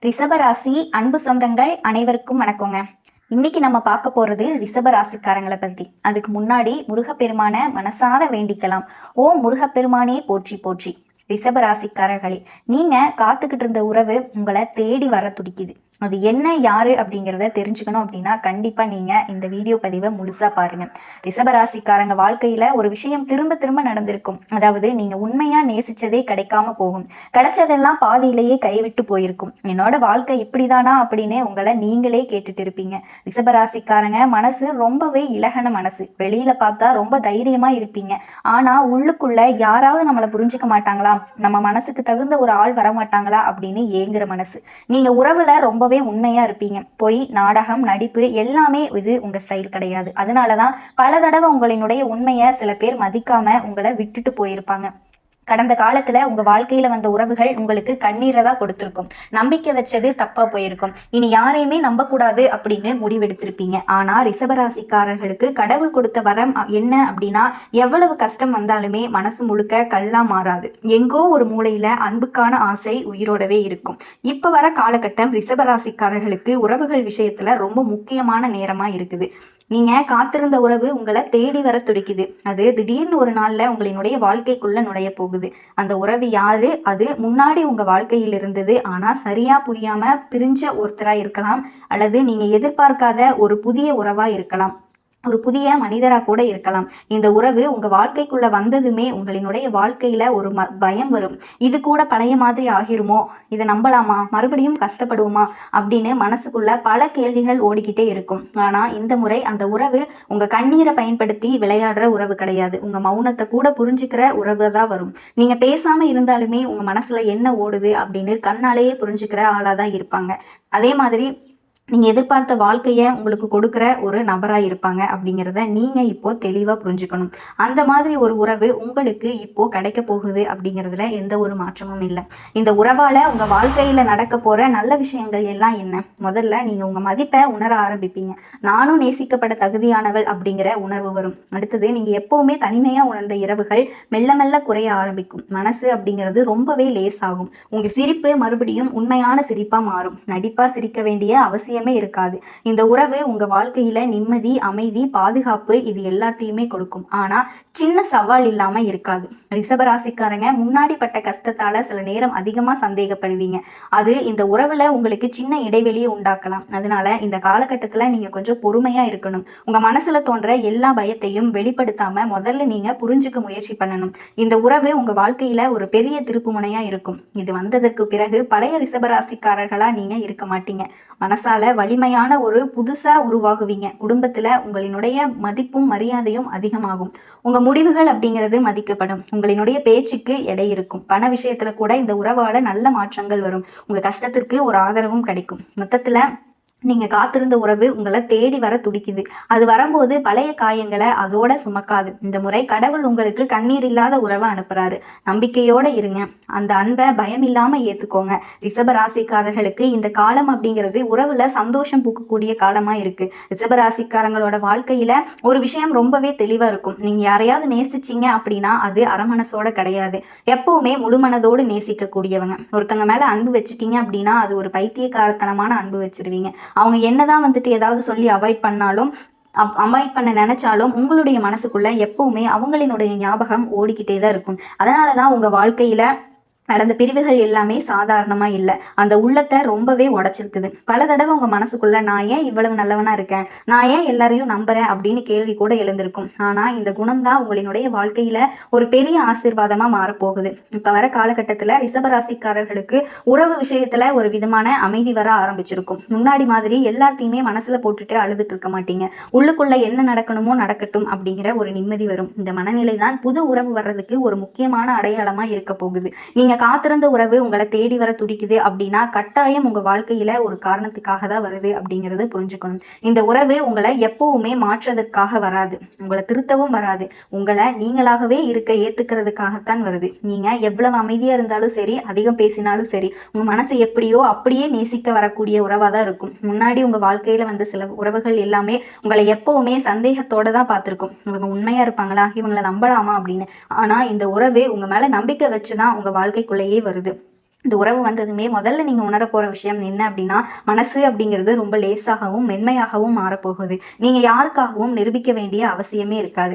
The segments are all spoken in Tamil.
ரிஷபராசி அன்பு சொந்தங்கள் அனைவருக்கும் வணக்கங்க. இன்னைக்கு நம்ம பார்க்க போறது ரிஷபராசிக்காரங்களை பத்தி. அதுக்கு முன்னாடி முருகப்பெருமான மனசார வேண்டிக்கலாம். ஓ முருகப்பெருமானே போற்றி போற்றி. ரிஷபராசிக்காரர்களே, நீங்க காத்துக்கிட்டு இருந்த உறவு உங்களை தேடி வர துடிக்குது. அது என்ன யாரு அப்படிங்கிறத தெரிஞ்சுக்கணும் அப்படின்னா கண்டிப்பா நீங்க இந்த வீடியோ பதிவை முழுசா பாருங்க. ரிஷபராசிக்காரங்க வாழ்க்கையில ஒரு விஷயம் திரும்ப திரும்ப நடந்திருக்கும். அதாவது நீங்க உண்மையா நேசிச்சதே கிடைக்காம போகும். கிடைச்சதெல்லாம் பாதியிலேயே கைவிட்டு போயிருக்கும். என்னோட வாழ்க்கை இப்படிதானா அப்படின்னு உங்களை நீங்களே கேட்டுட்டு இருப்பீங்க. ரிஷபராசிக்காரங்க மனசு ரொம்பவே இலகன மனசு. வெளியில பார்த்தா ரொம்ப தைரியமா இருப்பீங்க. ஆனா உள்ளுக்குள்ள யாராவது நம்மளை புரிஞ்சுக்க மாட்டாங்களா, நம்ம மனசுக்கு தகுந்த ஒரு ஆள் வரமாட்டாங்களா அப்படின்னு ஏங்குற மனசு. நீங்க உறவுல ரொம்பவே உண்மையா இருப்பீங்க. பொய், நாடகம், நடிப்பு எல்லாமே இது உங்க ஸ்டைல் கிடையாது. அதனாலதான் பல தடவை உங்களினுடைய உண்மையை சில பேர் மதிக்காம உங்களை விட்டுட்டு போயிருப்பாங்க. கடந்த காலத்துல உங்க வாழ்க்கையில வந்த உறவுகள் உங்களுக்கு கண்ணீரை தான் கொடுத்திருக்கும். நம்பிக்கை வச்சது தப்பா போயிருக்கும். இனி யாரையுமே நம்ப கூடாது அப்படின்னு முடிவெடுத்திருப்பீங்க. ஆனா ரிஷபராசிக்காரர்களுக்கு கடவுள் கொடுத்த வரம் என்ன அப்படின்னா, எவ்வளவு கஷ்டம் வந்தாலுமே மனசு முழுக்க கல்லா மாறாது. எங்கோ ஒரு மூலையில அன்புக்கான ஆசை உயிரோடவே இருக்கும். இப்ப வர காலகட்டம் ரிஷபராசிக்காரர்களுக்கு உறவுகள் விஷயத்துல ரொம்ப முக்கியமான நேரமா இருக்குது. நீங்க காத்திருந்த உறவு உங்களை தேடி வர துடிக்குது. அது திடீர்னு ஒரு நாள்ல உங்களினுடைய வாழ்க்கைக்குள்ள நுழைய போகுது. அந்த உறவு யாரு? அது முன்னாடி உங்க வாழ்க்கையில் இருந்தது, ஆனா சரியா புரியாம பிரிஞ்ச ஒருத்தரா இருக்கலாம், அல்லது நீங்க எதிர்பார்க்காத ஒரு புதிய உறவா இருக்கலாம், ஒரு புதிய மனிதரா கூட இருக்கலாம். இந்த உறவு உங்க வாழ்க்கைக்குள்ள வந்ததுமே உங்களினுடைய வாழ்க்கையில ஒரு பயம் வரும். இது கூட பழைய மாதிரி ஆகிருமோ, இதை நம்பலாமா, மறுபடியும் கஷ்டப்படுவோமா அப்படின்னு மனசுக்குள்ள பல கேள்விகள் ஓடிக்கிட்டே இருக்கும். ஆனா இந்த முறை அந்த உறவு உங்க கண்ணீரை பயன்படுத்தி விளையாடுற உறவு கிடையாது. உங்க மௌனத்தை கூட புரிஞ்சுக்கிற உறவு தான் வரும். நீங்க பேசாம இருந்தாலுமே உங்க மனசுல என்ன ஓடுது அப்படின்னு கண்ணாலேயே புரிஞ்சுக்கிற ஆளாதான் இருப்பாங்க. அதே மாதிரி நீங்க எதிர்பார்த்த வாழ்க்கைய உங்களுக்கு கொடுக்குற ஒரு நபரா இருப்பாங்க அப்படிங்கிறத நீங்க இப்போ தெளிவா புரிஞ்சுக்கணும். அந்த மாதிரி ஒரு உறவு உங்களுக்கு இப்போ கிடைக்க போகுது அப்படிங்கிறதுல எந்த ஒரு மாற்றமும் இல்லை. இந்த உறவால உங்க வாழ்க்கையில நடக்க போற நல்ல விஷயங்கள் எல்லாம் என்ன? முதல்ல நீங்க உங்க மதிப்பை உணர ஆரம்பிப்பீங்க. நானும் நேசிக்கப்பட தகுதியானவள் அப்படிங்கிற உணர்வு வரும். அடுத்தது, நீங்க எப்பவுமே தனிமையா உணர்ந்த இரவுகள் மெல்ல மெல்ல குறைய ஆரம்பிக்கும். மனசு அப்படிங்கிறது ரொம்பவே லேசாகும். உங்க சிரிப்பு மறுபடியும் உண்மையான சிரிப்பா மாறும். நடிப்பா சிரிக்க வேண்டிய அவசியம் இருக்காது. இந்த உறவு உங்க வாழ்க்கையில நிம்மதி, அமைதி, பாதுகாப்பு இது எல்லாத்தையுமே கொடுக்கும். ஆனா சின்ன சவால் இல்லாம இருக்காது. ரிஷபராசிக்காரங்க முன்னாடி பட்ட கஷ்டத்தால சில நேரம் அதிகமா சந்தேகப்படுவீங்க. அது இந்த உறவுல உங்களுக்கு சின்ன இடைவெளியை உண்டாக்கலாம். அதனால இந்த காலகட்டத்துல நீங்க கொஞ்சம் பொறுமையா இருக்கணும். உங்க மனசுல தோன்ற எல்லா பயத்தையும் வெளிப்படுத்தாம முதல்ல நீங்க புரிஞ்சுக்க முயற்சி பண்ணணும். இந்த உறவு உங்க வாழ்க்கையில ஒரு பெரிய திருப்பு முனையா இருக்கும். இது வந்ததற்கு பிறகு பழைய ரிஷபராசிக்காரர்களா நீங்க இருக்க மாட்டீங்க. மனசால வலிமையான ஒரு புதுசா உருவாகுவீங்க. குடும்பத்துல உங்களினுடைய மதிப்பும் மரியாதையும் அதிகமாகும். உங்க முடிவுகள் அப்படிங்கிறது மதிக்கப்படும். உங்களினுடைய பேச்சுக்கு எடை இருக்கும். பண விஷயத்துல கூட இந்த உறவால நல்ல மாற்றங்கள் வரும். உங்க கஷ்டத்திற்கு ஒரு ஆதரவும் கிடைக்கும். மொத்தத்துல நீங்க காத்திருந்த உறவு உங்களை தேடி வர துடிக்குது. அது வரும்போது பழைய காயங்களை அதோட சுமக்காது. இந்த முறை கடவுள் உங்களுக்கு கண்ணீர் இல்லாத உறவை அனுப்புறாரு. நம்பிக்கையோட இருங்க. அந்த அன்பை பயம் இல்லாம ஏத்துக்கோங்க. ரிஷபராசிக்காரர்களுக்கு இந்த காலம் அப்படிங்கிறது உறவுல சந்தோஷம் பூக்கக்கூடிய காலமா இருக்கு. ரிஷபராசிக்காரங்களோட வாழ்க்கையில ஒரு விஷயம் ரொம்பவே தெளிவா இருக்கும். நீங்க யாரையாவது நேசிச்சீங்க அப்படின்னா அது அரமனசோட கிடையாது. எப்பவுமே முழுமனதோடு நேசிக்க கூடியவங்க. ஒருத்தங்க மேல அன்பு வச்சுட்டீங்க அப்படின்னா அது ஒரு பைத்தியக்காரத்தனமான அன்பு வச்சிருவீங்க. அவங்க என்னதான் ஏதாவது சொல்லி அவாய்ட் பண்ணாலும், அவாய்ட் பண்ண நினைச்சாலும் உங்களுடைய மனசுக்குள்ள எப்பவுமே அவங்களினுடைய ஞாபகம் ஓடிக்கிட்டே தான் இருக்கும். அதனாலதான் உங்க வாழ்க்கையில நடந்த பிரிவுகள் எல்லாமே சாதாரணமா இல்லை. அந்த உள்ளத்தை ரொம்பவே உடைச்சிருக்குது. பல தடவை உங்க மனசுக்குள்ள நான் ஏன் இவ்வளவு நல்லவனா இருக்கேன், நான் ஏன் எல்லாரையும் நம்புறேன் அப்படின்னு கேள்வி கூட எழுந்திருக்கும். ஆனா இந்த குணம் தான் உங்களினுடைய வாழ்க்கையில ஒரு பெரிய ஆசீர்வாதமா மாறப்போகுது. இப்ப வர காலகட்டத்துல ரிஷபராசிக்காரர்களுக்கு உறவு விஷயத்துல ஒரு விதமான அமைதி வர ஆரம்பிச்சிருக்கும். முன்னாடி மாதிரி எல்லாத்தையுமே மனசுல போட்டுட்டு அழுதுட்டு இருக்க மாட்டீங்க. உள்ளுக்குள்ள என்ன நடக்கணுமோ நடக்கட்டும் அப்படிங்கிற ஒரு நிம்மதி வரும். இந்த மனநிலை தான் புது உறவு வர்றதுக்கு ஒரு முக்கியமான அடையாளமா இருக்க போகுது. நீங்க காத்திருந்த உறவு உங்களை தேடி வர துடிக்குது அப்படின்னா கட்டாயம் உங்க வாழ்க்கையில ஒரு காரணத்துக்காக தான் வருது அப்படிங்கறத புரிஞ்சுக்கணும். இந்த உறவு உங்களை எப்பவுமே மாற்றுவதற்காக வராது, உங்களை திருத்தவும் வராது. உங்களை நீங்களாகவே இருக்க ஏத்துக்கிறதுக்காகத்தான் வருது. நீங்க எவ்வளவு அமைதியா இருந்தாலும் சரி, அதிகம் பேசினாலும் சரி, உங்க மனசு எப்படியோ அப்படியே நேசிக்க வரக்கூடிய உறவா தான் இருக்கும். முன்னாடி உங்க வாழ்க்கையில வந்த சில உறவுகள் எல்லாமே உங்களை எப்பவுமே சந்தேகத்தோட தான் பார்த்திருக்கும். இவங்க உண்மையா இருப்பாங்களா, இவங்களை நம்பலாமா அப்படின்னு. ஆனா இந்த உறவு உங்க மேல நம்பிக்கை வச்சுதான் உங்க வாழ்க்கைக்குள்ளேயே வருது. இந்த உறவு வந்ததுமே முதல்ல நீங்க உணர போற விஷயம் என்ன அப்படின்னா, மனசு அப்படிங்கிறது ரொம்ப லேசாகவும் மென்மையாகவும் மாறப்போகுது. நீங்க யாருக்காகவும் நிரூபிக்க வேண்டிய அவசியமே இருக்காது.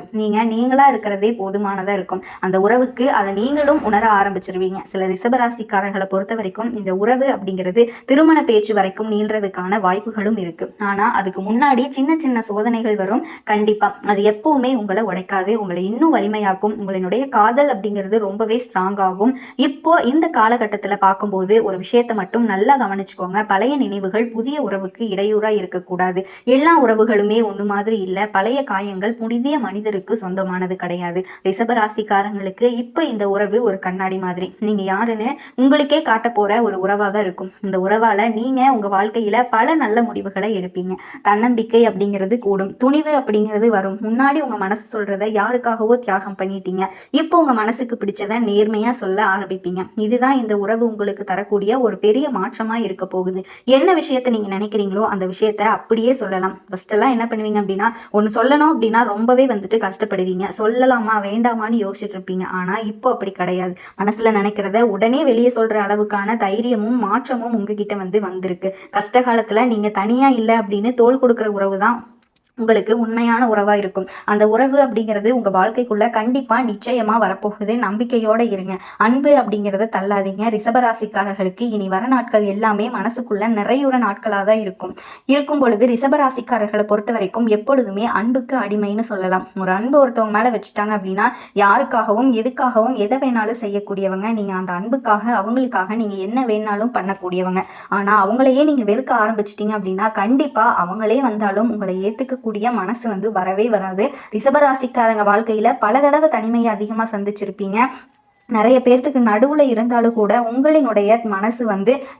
நீங்களா இருக்கிறதே போதுமானதா இருக்கும். அந்த உறவுக்கு அதை நீங்களும் உணர ஆரம்பிச்சிருவீங்க. சில ரிஷபராசிக்காரர்களை பொறுத்த வரைக்கும் இந்த உறவு அப்படிங்கிறது திருமண பேச்சு வரைக்கும் நீள்றதுக்கான வாய்ப்புகளும் இருக்கு. ஆனா அதுக்கு முன்னாடி சின்ன சின்ன சோதனைகள் வரும். கண்டிப்பா அது எப்பவுமே உங்களை உடைக்காது, உங்களை இன்னும் வலிமையாக்கும். உங்களுடைய காதல் அப்படிங்கிறது ரொம்பவே ஸ்ட்ராங் ஆகும். இப்போ இந்த காலகட்டத்துல பார்க்கும்போது ஒரு விஷயத்தை மட்டும் நல்லா கவனிச்சுக்கோங்க. பழைய நினைவுகள் புதிய உறவுக்கு இடையூறா இருக்கக்கூடாது. எல்லா உறவுகளுமே ஒன்று மாதிரி இல்லை. பழைய காயங்கள் புதிய மனிதருக்கு சொந்தமானது கிடையாது. ரிஷபராசிக்காரங்களுக்கு இப்போ இந்த உறவு ஒரு கண்ணாடி மாதிரி. நீங்க யாருன்னு உங்களுக்கே காட்ட போற ஒரு உறவாக தான் இருக்கும். இந்த உறவால நீங்க உங்க வாழ்க்கையில பல நல்ல முடிவுகளை எடுப்பீங்க. தன்னம்பிக்கை அப்படிங்கிறது கூடும். துணிவு அப்படிங்கிறது வரும். முன்னாடி உங்க மனசு சொல்றதை யாருக்காகவோ தியாகம் பண்ணிட்டீங்க. இப்போ உங்க மனசுக்கு பிடிச்சதை நேர்மையா சொல்ல ஆரம்பிப்பீங்க. இதுதான் இந்த உறவு உங்களுக்கு தரக்கூடிய ஒரு பெரிய மாற்றமா இருக்க போகுது. என்ன விஷயத்த நீங்க நினைக்கிறீங்களோ அந்த விஷயத்த அப்படியே சொல்லலாம். ஃபர்ஸ்ட் எல்லாம் என்ன பண்ணுவீங்க அப்படின்னா, ஒன்னு சொல்லணும் அப்படின்னா ரொம்பவே கஷ்டப்படுவீங்க. சொல்லலாமா வேண்டாமான்னு யோசிச்சுட்டு இருப்பீங்க. ஆனா இப்போ அப்படி கிடையாது. மனசுல நினைக்கிறத உடனே வெளியே சொல்ற அளவுக்கான தைரியமும் மாற்றமும் உங்ககிட்ட வந்திருக்கு. கஷ்ட காலத்துல நீங்க தனியா இல்லை அப்படின்னு தோள் கொடுக்குற உறவு தான் உங்களுக்கு உண்மையான உறவா இருக்கும். அந்த உறவு அப்படிங்கிறது உங்க வாழ்க்கைக்குள்ள கண்டிப்பா நிச்சயமா வரப்போகுது. நம்பிக்கையோட இருங்க. அன்பு அப்படிங்கிறத தள்ளாதீங்க. ரிஷபராசிக்காரர்களுக்கு இனி வர நாட்கள் எல்லாமே மனசுக்குள்ள நிறையுற நாட்களா தான் இருக்கும் பொழுது ரிஷபராசிக்காரர்களை பொறுத்த வரைக்கும் எப்பொழுதுமே அன்புக்கு அடிமைன்னு சொல்லலாம். ஒரு அன்பு ஒருத்தவங்க மேல வச்சுட்டாங்க அப்படின்னா யாருக்காகவும் எதுக்காகவும் எதை வேணாலும் செய்யக்கூடியவங்க. நீங்க அந்த அன்புக்காக அவங்களுக்காக நீங்க என்ன வேணாலும் பண்ணக்கூடியவங்க. ஆனா அவங்களையே நீங்க வெறுக்க ஆரம்பிச்சிட்டீங்க அப்படின்னா கண்டிப்பா அவங்களே வந்தாலும் உங்களை ஏத்துக்க கூடிய மனசு வரவே வராது. ரிஷபராசிக்காரங்க வாழ்க்கையில பல தடவை தனிமையை அதிகமா சந்திச்சிருப்பீங்க. நிறைய பேர்த்துக்கு நடுவுல இருந்தாலும் கூட உங்களினுடைய மனசு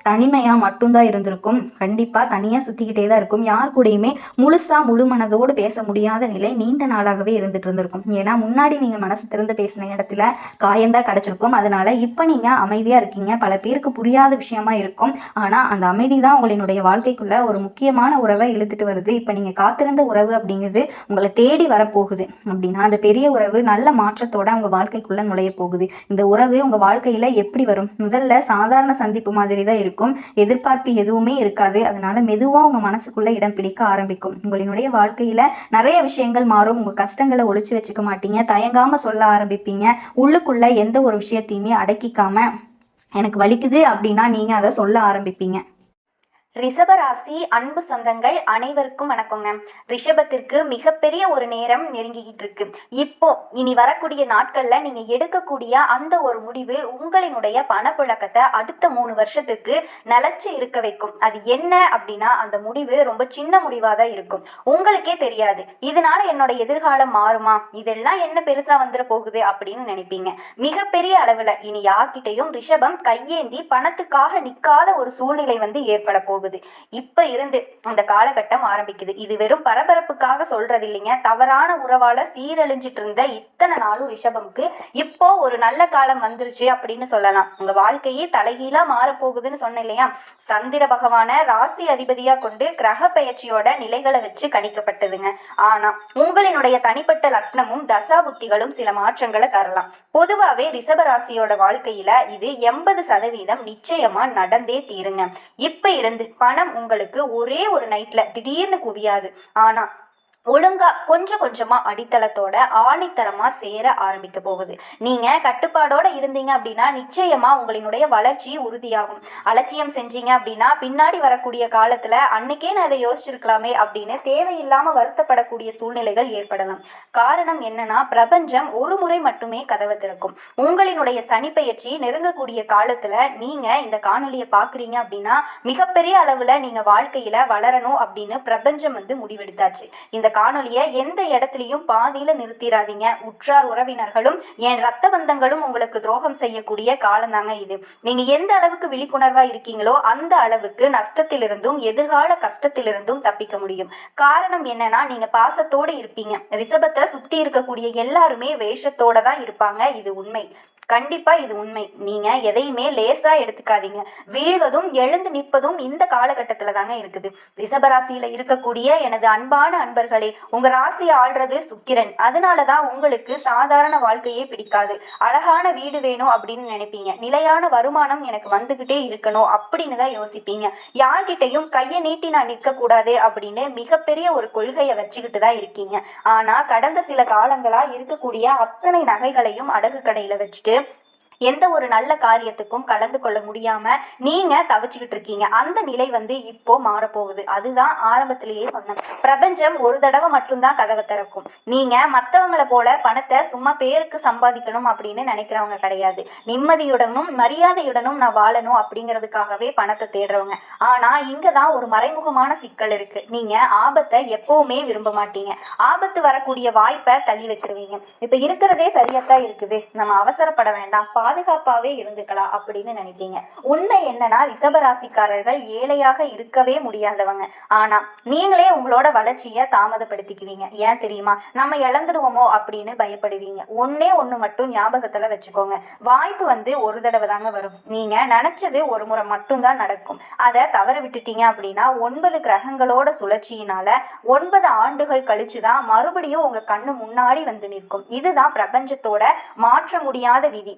தனிமையா மட்டும்தான் இருந்திருக்கும். கண்டிப்பா தனியா சுத்திக்கிட்டே தான் இருக்கும். யார் கூடயுமே முழு மனதோடு பேச முடியாத நிலை நீண்ட நாளாகவே இருந்துட்டு இருந்திருக்கும். ஏன்னா முன்னாடி நீங்க மனசு திறந்து பேசின இடத்துல காயம்தான் கிடைச்சிருக்கும். அதனால இப்ப நீங்க அமைதியா இருக்கீங்க. பல பேருக்கு புரியாத விஷயமா இருக்கும். ஆனா அந்த அமைதி தான் உங்களினுடைய வாழ்க்கைக்குள்ள ஒரு முக்கியமான உறவை இழுத்துட்டு வருது. இப்ப நீங்க காத்திருந்த உறவு அப்படிங்கிறது உங்களை தேடி வரப்போகுது அப்படின்னா அந்த பெரிய உறவு நல்ல மாற்றத்தோட உங்க வாழ்க்கைக்குள்ள நுழைய போகுது. இந்த உறவு உங்க வாழ்க்கையில எப்படி வரும்? முதல்ல சாதாரண சந்திப்பு மாதிரி தான் இருக்கும். எதிர்பார்ப்பு எதுவுமே இருக்காது. அதனால மெதுவா உங்க மனசுக்குள்ள இடம் பிடிக்க ஆரம்பிக்கும். உங்களுடைய வாழ்க்கையில நிறைய விஷயங்கள் மாறும். உங்க கஷ்டங்களை ஒளிச்சு வச்சுக்க மாட்டீங்க. தயங்காம சொல்ல ஆரம்பிப்பீங்க. உள்ளுக்குள்ள எந்த ஒரு விஷயத்தையுமே அடக்கிக்காம எனக்கு வலிக்குது அப்படின்னா நீங்க அதை சொல்ல ஆரம்பிப்பீங்க. ரிஷபராசி அன்பு சொந்தங்கள் அனைவருக்கும் வணக்கங்க. ரிஷபத்திற்கு மிகப்பெரிய ஒரு நேரம் நெருங்கிக்கிட்டு இருக்கு. இப்போ இனி வரக்கூடிய நாட்கள்ல நீங்க எடுக்கக்கூடிய அந்த ஒரு முடிவு உங்களினுடைய பணப்புழக்கத்தை அடுத்த 3 வருஷத்துக்கு நிலைச்சு இருக்க வைக்கும். அது என்ன அப்படின்னா அந்த முடிவு ரொம்ப சின்ன முடிவாதான் இருக்கும். உங்களுக்கே தெரியாது இதனால என்னோட எதிர்காலம் மாறுமா, இதெல்லாம் என்ன பெருசா வந்துட போகுது அப்படின்னு நினைப்பீங்க. மிகப்பெரிய அளவுல இனி யார்கிட்டையும் ரிஷபம் கையேந்தி பணத்துக்காக நிக்காத ஒரு சூழ்நிலை ஏற்பட போகுது. இப்ப இருந்து அந்த காலகட்டம் ஆரம்பிக்குது. இது வெறும் பரபரப்புக்காக சொல்றது இல்லைங்க. தவறான உறவால சீரழிஞ்சிட்டு இருந்த இத்தனை நாளும் ரிஷபம்க்கு இப்போ ஒரு நல்ல காலம் வந்துருச்சு அப்படின்னு சொல்லலாம். உங்க வாழ்க்கையே தலைகீழா மாறப்போகுதுன்னு சொன்ன இல்லையா? சந்திர பகவான ராசி அதிபதியா கொண்டு கிரக பெயர்ச்சியோட நிலைகளை வச்சு கணிக்கப்பட்டதுங்க. ஆனா உங்களினுடைய தனிப்பட்ட லக்னமும் தசா புத்திகளும் சில மாற்றங்களை தரலாம். பொதுவாவே ரிஷபராசியோட வாழ்க்கையில இது 80% நிச்சயமா நடந்தே தீருங்க. இப்ப இருந்து பணம் உங்களுக்கு ஒரே ஒரு நைட்ல திடீர்னு குவியாது. ஆனா ஒழுங்கா கொஞ்சம் கொஞ்சமா அடித்தளத்தோட ஆணித்தரமா சேர ஆரம்பிக்க போகுது. நீங்க கட்டுப்பாடோட இருந்தீங்க அப்படின்னா நிச்சயமா உங்களினுடைய வளர்ச்சி உறுதியாகும். அலட்சியம் செஞ்சீங்க அப்படின்னா பின்னாடி வரக்கூடிய காலத்துல அன்னைக்கே நான் இதை யோசிச்சிருக்கலாமே அப்படின்னு தேவையில்லாம வருத்தப்படக்கூடிய சூழ்நிலைகள் ஏற்படலாம். காரணம் என்னன்னா பிரபஞ்சம் ஒரு முறை மட்டுமே கதவை திறக்கும். உங்களினுடைய சனிப்பெயர்ச்சி நெருங்கக்கூடிய காலத்துல நீங்க இந்த காணொலியை பாக்குறீங்க அப்படின்னா மிகப்பெரிய அளவுல நீங்க வாழ்க்கையில வளரணும் அப்படின்னு பிரபஞ்சம் முடிவெடுத்தாச்சு. இந்த காணொலியை எந்த இடத்துலயும் பாதியில நிறுத்திடாதீங்க. உற்றார் உறவினர்களும் என் ரத்த பந்தங்களும் உங்களுக்கு துரோகம் செய்யக்கூடிய காலம் தாங்க இது. நீங்க எந்த அளவுக்கு விழிப்புணர்வா இருக்கீங்களோ அந்த அளவுக்கு நஷ்டத்திலிருந்தும் எதிர்கால கஷ்டத்திலிருந்தும் தப்பிக்க முடியும். காரணம் என்னன்னா நீங்க பாசத்தோடு இருப்பீங்க. ரிஷபத்தை சுத்தி இருக்கக்கூடிய எல்லாருமே வேஷத்தோட தான் இருப்பாங்க. இது உண்மை. கண்டிப்பா இது உண்மை. நீங்க எதையுமே லேசா எடுத்துக்காதீங்க. வீழ்வதும் எழுந்து நிற்பதும் இந்த காலகட்டத்துல தாங்க இருக்குது. ரிஷபராசியில இருக்கக்கூடிய எனது அன்பான அன்பர்களே, உங்க ராசியை ஆள்றது சுக்கிரன். அதனாலதான் உங்களுக்கு சாதாரண வாழ்க்கையே பிடிக்காது. அழகான வீடு வேணும் அப்படின்னு நினைப்பீங்க. நிலையான வருமானம் எனக்கு வந்துகிட்டே இருக்கணும் அப்படின்னு தான் யோசிப்பீங்க. யார்கிட்டையும் கையை நீட்டி நான் நிற்க கூடாது அப்படின்னு மிகப்பெரிய ஒரு கொள்கையை வச்சுக்கிட்டு தான் இருக்கீங்க. ஆனா கடந்த சில காலங்களா இருக்கக்கூடிய அத்தனை நகைகளையும் அடகு கடையில வச்சுட்டு எந்த ஒரு நல்ல காரியத்துக்கும் கலந்து கொள்ள முடியாம நீங்க தவிச்சுக்கிட்டு இருக்கீங்க. அந்த நிலை இப்போ மாறப்போகுது. அதுதான் ஆரம்பத்திலேயே சொன்னேன். பிரபஞ்சம் ஒரு தடவை மட்டும்தான் கதவை திறக்கும். நீங்க மற்றவங்களை போல பணத்தை சும்மா பேருக்கு சம்பாதிக்கணும் அப்படின்னு நினைக்கிறவங்க கிடையாது. நிம்மதியுடனும் மரியாதையுடனும் நான் வாழணும் அப்படிங்கிறதுக்காகவே பணத்தை தேடுறவங்க. ஆனா இங்கதான் ஒரு மறைமுகமான சிக்கல் இருக்கு. நீங்க ஆபத்தை எப்பவுமே விரும்ப மாட்டீங்க. ஆபத்து வரக்கூடிய வாய்ப்பை தள்ளி வச்சிருவீங்க. இப்ப இருக்கிறதே சரியாத்தான் இருக்குது, நம்ம அவசரப்பட வேண்டாம், பாதுகாப்பாவே இருந்துக்கலாம் அப்படின்னு நினைப்பீங்க. உண்மை என்னன்னா ரிஷபராசிக்காரர்கள் ஏழையாக இருக்கவே முடியாதவங்க. ஆனா நீங்களே உங்களோட வளர்ச்சியை தாமதப்படுத்திக்குவீங்க. ஏன் தெரியுமா? நம்ம இழந்துடுவோமோ அப்படின்னு பயப்படுவீங்க. ஒண்ணு மட்டும் ஞாபகத்துல வச்சுக்கோங்க. வாய்ப்பு ஒரு தடவை தாங்க வரும். நீங்க நினைச்சது ஒரு முறை மட்டும்தான் நடக்கும். அதை தவற விட்டுட்டீங்க அப்படின்னா 9 கிரகங்களோட சுழற்சியினால 9 ஆண்டுகள் கழிச்சுதான் மறுபடியும் உங்க கண்ணு முன்னாடி நிற்கும். இதுதான் பிரபஞ்சத்தோட மாற்ற முடியாத விதி.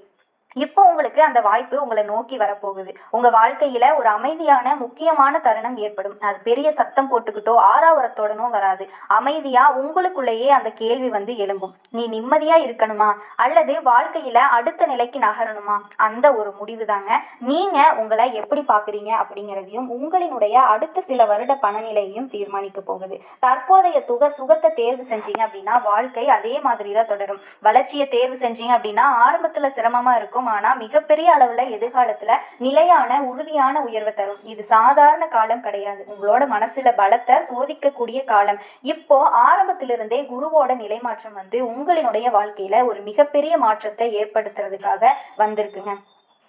இப்போ உங்களுக்கு அந்த வாய்ப்பு உங்களை நோக்கி வரப்போகுது. உங்க வாழ்க்கையில ஒரு அமைதியான முக்கியமான தருணம் ஏற்படும். அது பெரிய சத்தம் போட்டுக்கிட்டோ ஆறாவரத்தோடனோ வராது. அமைதியா உங்களுக்குள்ளேயே அந்த கேள்வி எழும்பும். நீ நிம்மதியா இருக்கணுமா அல்லது வாழ்க்கையில அடுத்த நிலைக்கு நகரணுமா? அந்த ஒரு முடிவு தாங்க நீங்க உங்களை எப்படி பாக்குறீங்க அப்படிங்கிறதையும் உங்களினுடைய அடுத்த சில வருட பணநிலையையும் தீர்மானிக்க போகுது. தற்போதைய சுகத்தை தேர்வு செஞ்சீங்க அப்படின்னா வாழ்க்கை அதே மாதிரிதான் தொடரும். வளர்ச்சியை தேர்வு செஞ்சீங்க அப்படின்னா ஆரம்பத்துல சிரமமா இருக்கும். ஆனா மிகப்பெரிய அளவுல எதிர்காலத்துல நிலையான உறுதியான உயர்வை தரும். இது சாதாரண காலம் கிடையாது. உங்களோட மனசுல பலத்தை சோதிக்கக்கூடிய காலம். இப்போ ஆரம்பத்திலிருந்தே குருவோட நிலை மாற்றம் உங்களினுடைய வாழ்க்கையில ஒரு மிகப்பெரிய மாற்றத்தை ஏற்படுத்துறதுக்காக வந்திருக்குங்க.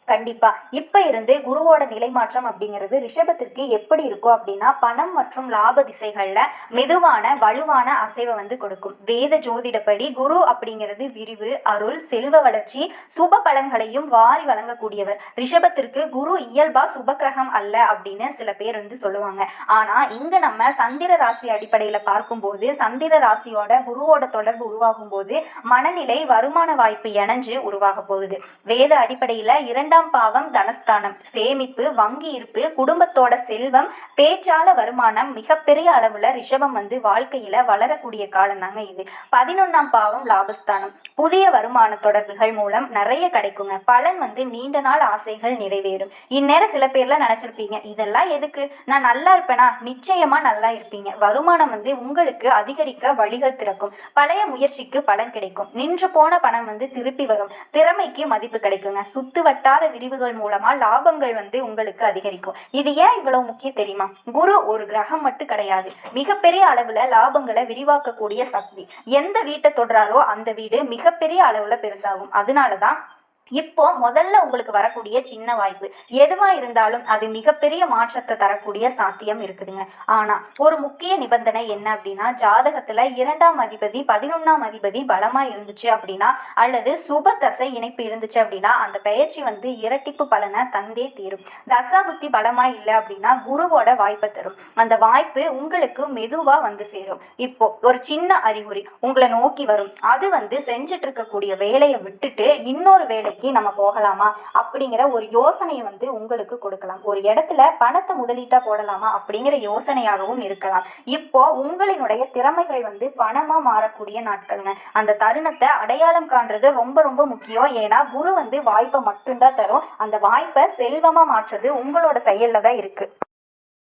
கண்டிப்பா இப்ப இருந்து குருவோட நிலை மாற்றம் அப்படிங்கிறது ரிஷபத்திற்கு எப்படி இருக்கும் அப்படின்னா பணம் மற்றும் லாப திசைகள்ல மெதுவான வலுவான அசைவை கொடுக்கும். வேத ஜோதிடப்படி குரு அப்படிங்கிறது விரிவு, அருள், செல்வ வளர்ச்சி, சுப பலன்களையும் வாரி வழங்கக்கூடியவர். ரிஷபத்திற்கு குரு இயல்பா சுபக்கிரகம் அல்ல அப்படின்னு சில பேர் சொல்லுவாங்க. ஆனா இங்க நம்ம சந்திர ராசி அடிப்படையில பார்க்கும்போது சந்திர ராசியோட குருவோட தொடர்பு உருவாகும் போது மனநிலை, வருமான வாய்ப்பு இணைஞ்சு உருவாக போகுது. வேத அடிப்படையில 2ஆம் பாவம் தனஸ்தானம், சேமிப்பு, வங்கி இருப்பு, குடும்பத்தோட செல்வம், பேச்சால வருமானம் மிகப்பெரிய அளவுல ரிஷபம் வாழ்க்கையில வளரக்கூடிய காலம் தாங்க இது. 11ஆம் பாவம் லாபஸ்தானம், புதிய வருமான தொடர்புகள் மூலம் நிறைய கிடைக்குங்க. பலன் நீண்ட நாள் ஆசைகள் நிறைவேறும். இந்நேரம் சில பேர்ல நினைச்சிருப்பீங்க, இதெல்லாம் எதுக்கு, நான் நல்லா இருப்பேனா? நிச்சயமா நல்லா இருப்பீங்க. வருமானம் உங்களுக்கு அதிகரிக்க வழிகள் திறக்கும். பழைய முயற்சிக்கு பலன் கிடைக்கும். நின்று போன பணம் திருப்பி வரும். திறமைக்கு மதிப்பு கிடைக்குங்க. சுத்து வட்டார விரிவுகள் மூலமா லாபங்கள் உங்களுக்கு அதிகரிக்கும். இது ஏன் இவ்வளவு முக்கியம் தெரியுமா? குரு ஒரு கிரகம் மட்டும் கிடையாது. மிகப்பெரிய அளவுல லாபங்களை விரிவாக்கக்கூடிய சக்தி. எந்த வீட்டை தொடுறாரோ அந்த வீடு மிகப்பெரிய அளவுல பெருசாகும். அதனாலதான் இப்போ முதல்ல உங்களுக்கு வரக்கூடிய சின்ன வாய்ப்பு எதுவா இருந்தாலும் அது மிகப்பெரிய மாற்றத்தை தரக்கூடிய சாத்தியம் இருக்குதுங்க. ஆனா ஒரு முக்கிய நிபந்தனை என்ன அப்படின்னா ஜாதகத்துல 2ஆம் அதிபதி 11ஆம் அதிபதி பலமா இருந்துச்சு அப்படின்னா அல்லது சுப தசை இணைப்பு இருந்துச்சு அப்படின்னா அந்த பயிற்சி இரட்டிப்பு பலனை தந்தே தீரும். தசா புத்தி பலமா இல்லை அப்படின்னா குருவோட வாய்ப்பை தரும். அந்த வாய்ப்பு உங்களுக்கு மெதுவா சேரும். இப்போ ஒரு சின்ன அறிகுறி உங்களை நோக்கி வரும். அது செஞ்சுட்டு இருக்கக்கூடிய வேலையை விட்டுட்டு இன்னொரு வேலை நம்ம போகலாமா அப்படிங்கிற ஒரு யோசனையை உங்களுக்கு கொடுக்கலாம். ஒரு இடத்துல பணத்தை முதலீட்டா போடலாமா அப்படிங்கிற யோசனையாகவும் இருக்கலாம். இப்போ உங்களினுடைய திறமைகள் பணமா மாறக்கூடிய நாட்கள்ங்க. அந்த தருணத்தை அடையாளம் காண்றது ரொம்ப ரொம்ப முக்கியம். ஏன்னா குரு வாய்ப்பை மட்டும்தான் தரும். அந்த வாய்ப்பை செல்வமா மாற்றுறது உங்களோட செயல்ல தான் இருக்கு.